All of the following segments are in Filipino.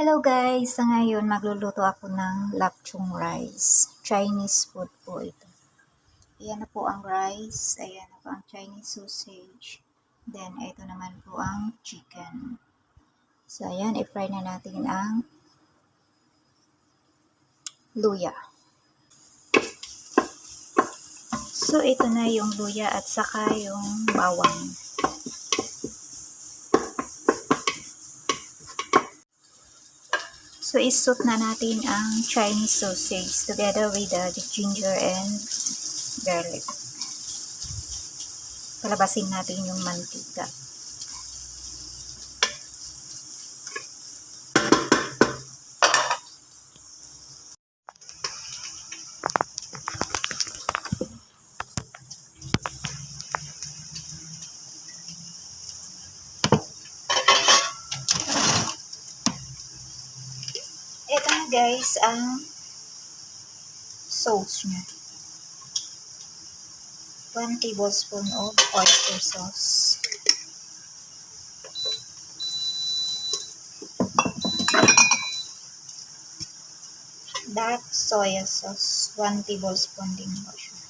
Hello guys! Sa ngayon, magluluto ako ng lapchung rice. Chinese food po ito. Ayan na po ang rice. Ayan na po ang Chinese sausage. Then, ito naman po ang chicken. So, ayan. I-fry na natin ang luya. So, ito na yung luya at saka yung bawang. So, isot na natin ang Chinese sausage together with the ginger and garlic. Palabasin natin yung mantika. Ito na guys ang sauce niya. 1 tablespoon of oyster sauce. Dark soy sauce, 1 tablespoon din po siya.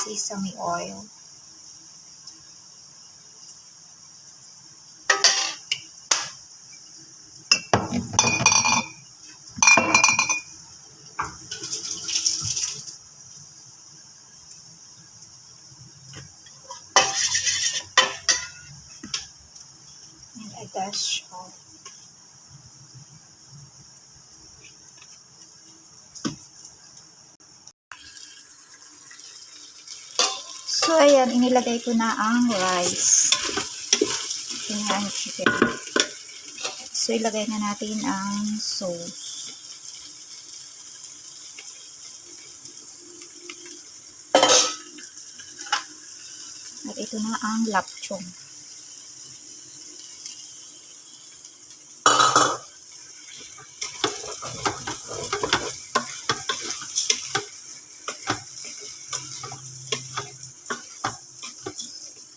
Sesame oil. And a dash of So, ayan, inilagay ko na ang rice. Ito na ang chicken. So, ilagay na natin ang sauce. At ito na ang lapchung.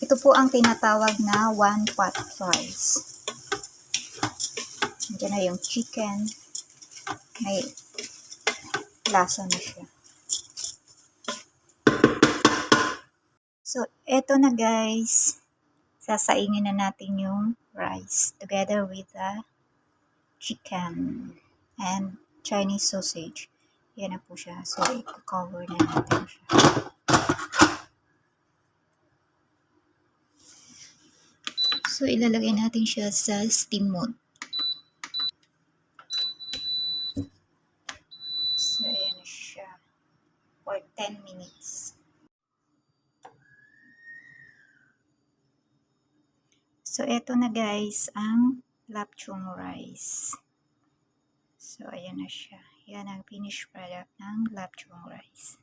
Ito po ang tinatawag na one pot rice. Diyan na yung chicken. May lasa na siya. So, eto na guys. Sasaingin na natin yung rice together with the chicken and Chinese sausage. Yan na po siya. So, i-cover na natin siya. So, ilalagay natin siya sa steam mode. So, ayan siya. For 10 minutes. So, eto na guys, ang lapchung rice. So, ayan na siya. Yan ang finished product ng lapchung rice.